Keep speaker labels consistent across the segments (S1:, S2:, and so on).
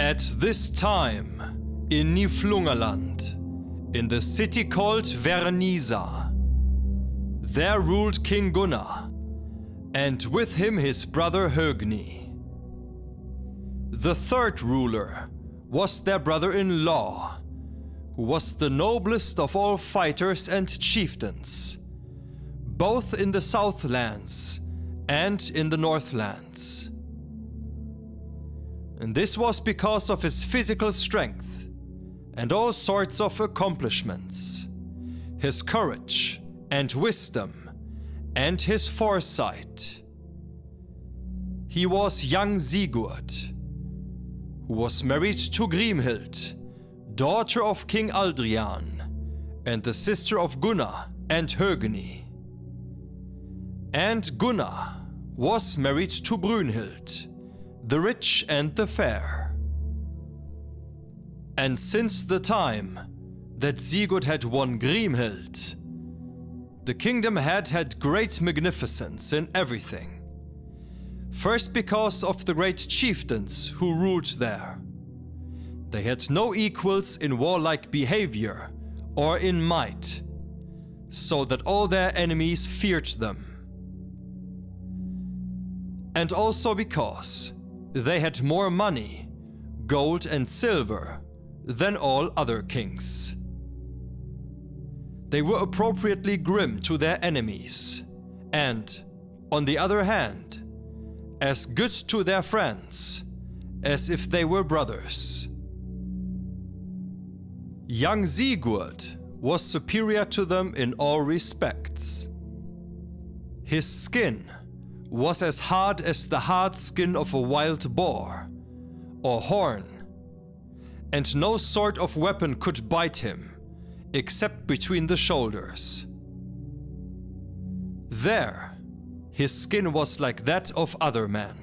S1: At this time, in Niflungaland, in the city called Vernisa, there ruled King Gunnar, and with him his brother Högni. The third ruler was their brother-in-law, who was the noblest of all fighters and chieftains, both in the Southlands and in the Northlands. And this was because of his physical strength and all sorts of accomplishments, his courage and wisdom, and his foresight. He was young Sigurd, who was married to Grimhild, daughter of King Aldrian, and the sister of Gunnar and Högni. And Gunnar was married to Brynhild, the rich and the fair. And since the time that Sigurd had won Grimhild, the kingdom had great magnificence in everything. First because of the great chieftains who ruled there. They had no equals in warlike behavior or in might, so that all their enemies feared them. And also because they had more money, gold and silver, than all other kings. They were appropriately grim to their enemies, and, on the other hand, as good to their friends, as if they were brothers. Young Sigurd was superior to them in all respects. His skin was as hard as the hard skin of a wild boar or horn, and no sort of weapon could bite him except between the shoulders. There, his skin was like that of other men.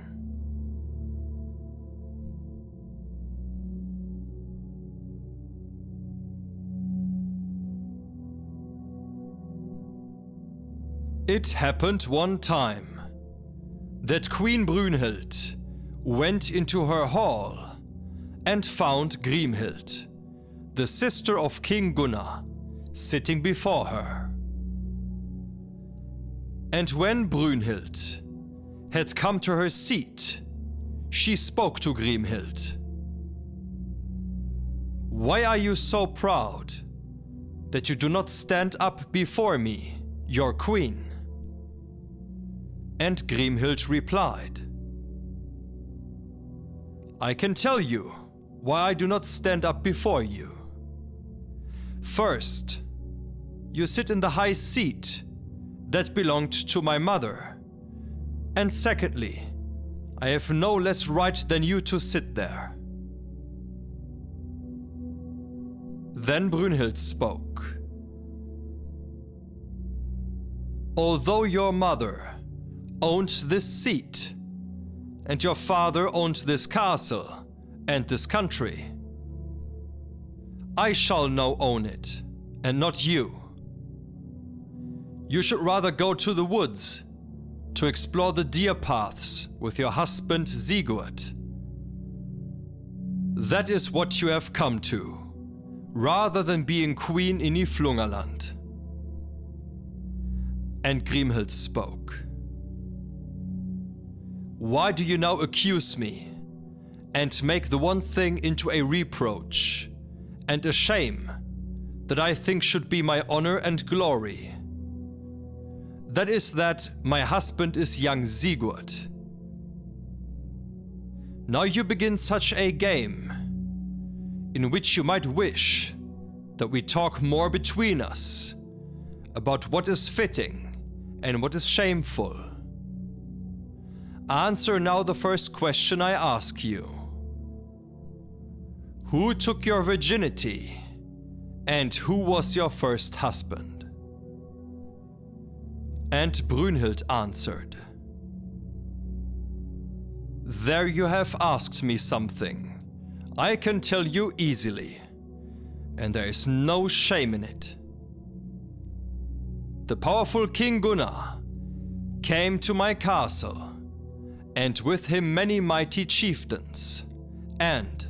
S1: It happened one time that Queen Brynhild went into her hall and found Grimhild, the sister of King Gunnar, sitting before her. And when Brynhild had come to her seat, she spoke to Grimhild. "Why are you so proud that you do not stand up before me, your queen?" And Grimhild replied, "I can tell you why I do not stand up before you. First, you sit in the high seat that belonged to my mother, and secondly, I have no less right than you to sit there." Then Brynhild spoke. "Although your mother owned this seat, and your father owned this castle and this country, I shall now own it, and not you. You should rather go to the woods to explore the deer paths with your husband Sigurd. That is what you have come to, rather than being queen in Niflungaland." And Grimhild spoke. "Why do you now accuse me and make the one thing into a reproach and a shame that I think should be my honor and glory? That is that my husband is young Sigurd. Now you begin such a game in which you might wish that we talk more between us about what is fitting and what is shameful. Answer now the first question I ask you. Who took your virginity, and who was your first husband?" And Brynhild answered, "There you have asked me something I can tell you easily, and there is no shame in it. The powerful King Gunnar came to my castle, and with him many mighty chieftains, and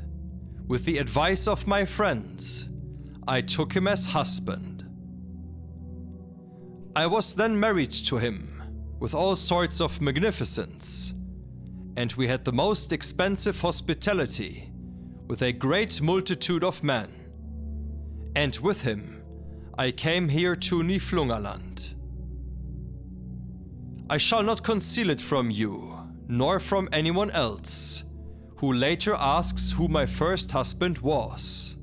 S1: with the advice of my friends, I took him as husband. I was then married to him with all sorts of magnificence, and we had the most expensive hospitality with a great multitude of men. And with him I came here to Niflungaland. I shall not conceal it from you, nor from anyone else, who later asks who my first husband was.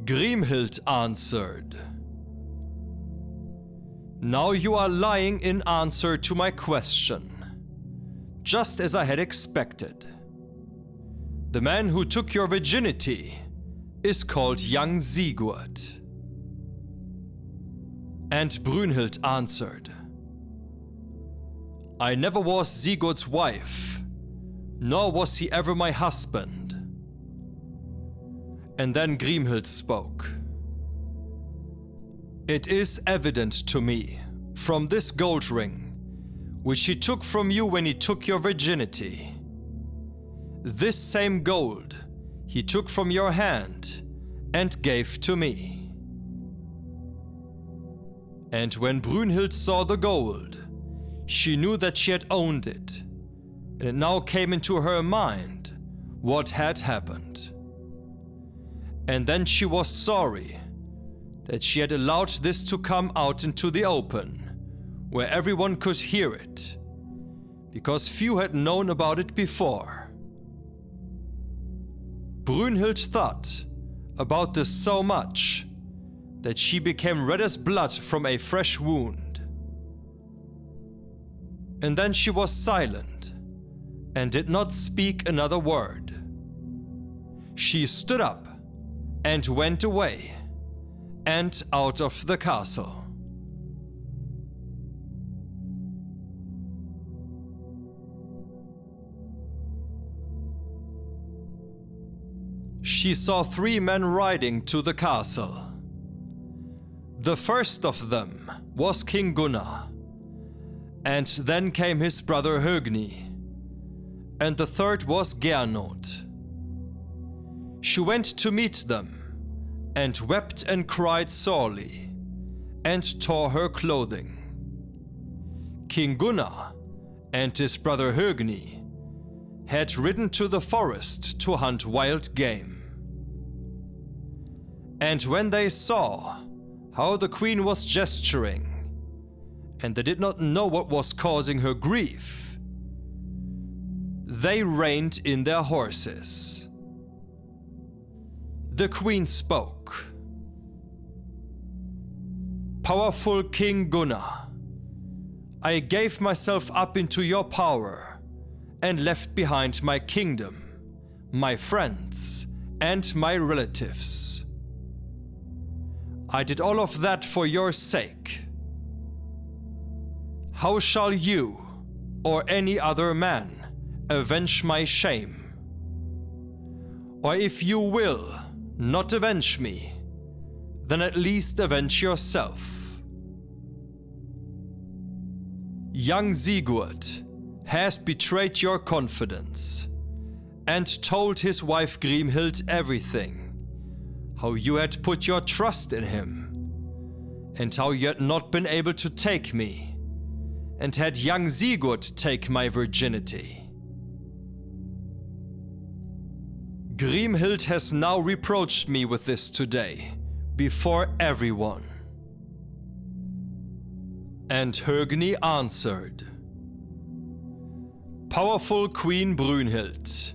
S1: Grimhild answered, "Now you are lying in answer to my question, just as I had expected. The man who took your virginity is called young Sigurd." And Brynhild answered, "I never was Sigurd's wife, nor was he ever my husband." And then Grimhild spoke. "It is evident to me from this gold ring, which he took from you when he took your virginity. This same gold he took from your hand and gave to me." And when Brynhild saw the gold, she knew that she had owned it, and it now came into her mind what had happened. And then she was sorry that she had allowed this to come out into the open, where everyone could hear it, because few had known about it before. Brynhild thought about this so much that she became red as blood from a fresh wound. And then she was silent and did not speak another word. She stood up and went away and out of the castle. She saw 3 men riding to the castle. The first of them was King Gunnar, and then came his brother Högni, and the third was Gernot. She went to meet them, and wept and cried sorely, and tore her clothing. King Gunnar and his brother Högni had ridden to the forest to hunt wild game. And when they saw how the queen was gesturing, and they did not know what was causing her grief, they reined in their horses. The queen spoke. "Powerful King Gunnar, I gave myself up into your power and left behind my kingdom, my friends, and my relatives. I did all of that for your sake. How shall you, or any other man, avenge my shame? Or if you will not avenge me, then at least avenge yourself. Young Sigurd has betrayed your confidence and told his wife Grimhild everything, how you had put your trust in him, and how you had not been able to take me, and had young Sigurd take my virginity. Grimhild has now reproached me with this today, before everyone." And Högni answered, "Powerful Queen Brynhild,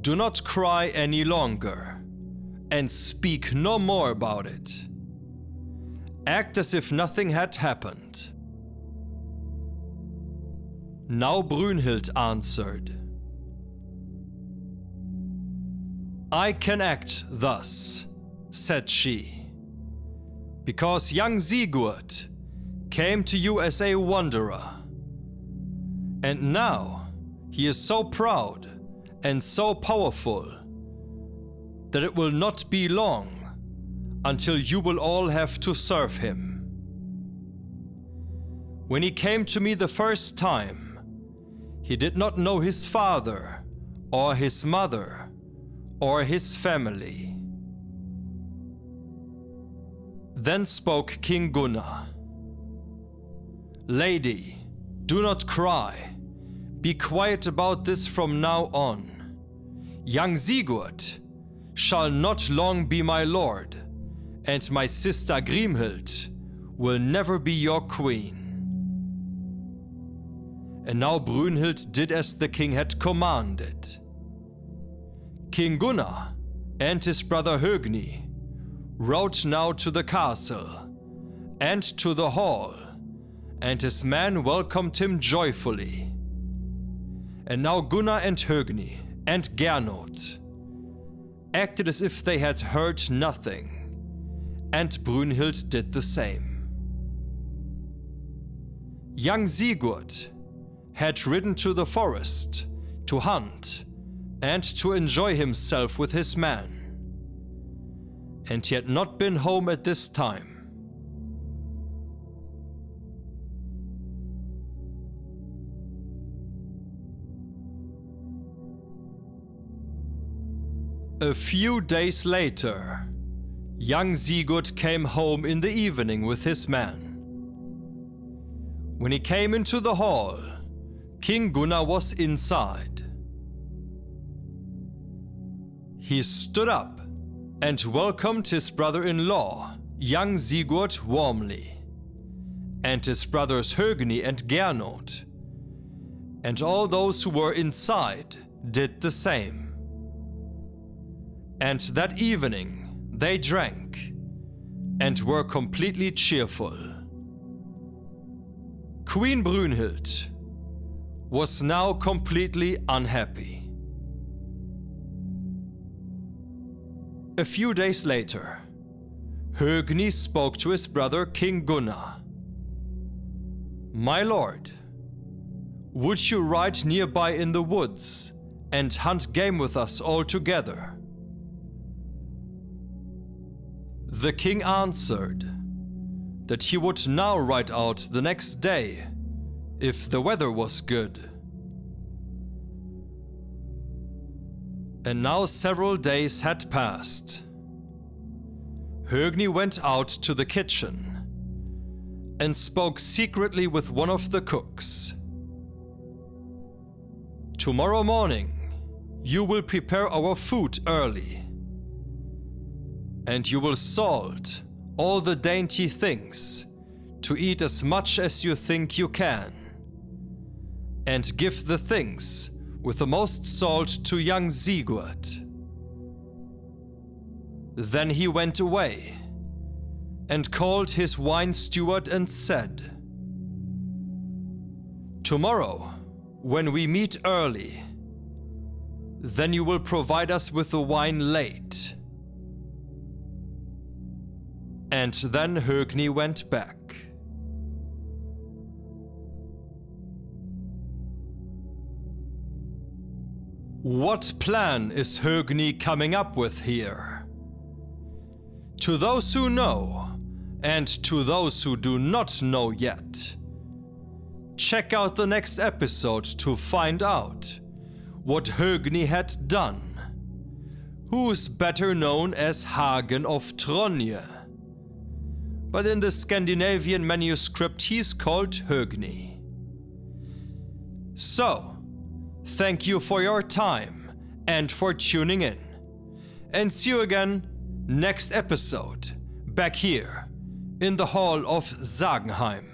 S1: do not cry any longer, and speak no more about it. Act as if nothing had happened." Now Brynhild answered, "I can act thus," said she, "because young Sigurd came to you as a wanderer, and now he is so proud and so powerful that it will not be long until you will all have to serve him. When he came to me the first time, he did not know his father or his mother or his family. Then spoke King Gunnar. Lady, do not cry. Be quiet about this from now on. Young Sigurd shall not long be my lord, and my sister Grimhild will never be your queen. And now Brynhild did as the king had commanded. King Gunnar and his brother Högni rode now to the castle and to the hall, and his men welcomed him joyfully. And now Gunnar and Högni and Gernot acted as if they had heard nothing, and Brynhild did the same. Young Sigurd had ridden to the forest to hunt and to enjoy himself with his men, and he had not been home at this time. A few days later, young Sigurd came home in the evening with his men. When he came into the hall, King Gunnar was inside. He stood up and welcomed his brother-in-law, young Sigurd, warmly, and his brothers Högni and Gernot, and all those who were inside did the same. And that evening they drank and were completely cheerful. Queen Brynhild was now completely unhappy. A few days later, Högni spoke to his brother King Gunnar. My lord, would you ride nearby in the woods and hunt game with us all together? The king answered that he would now ride out the next day if the weather was good. And now several days had passed. Högni went out to the kitchen and spoke secretly with one of the cooks. Tomorrow morning you will prepare our food early, and you will salt all the dainty things to eat as much as you think you can, and give the things with the most salt to young Sigurd. Then he went away and called his wine steward and said, Tomorrow, when we meet early, then you will provide us with the wine late. And then Högni went back. What plan is Högni coming up with here? To those who know, and to those who do not know yet, check out the next episode to find out what Högni had done, who's better known as Hagen of Tronje. But in the Scandinavian manuscript he's called Högni. So, thank you for your time and for tuning in. And see you again next episode, back here in the Hall of Sagenheim.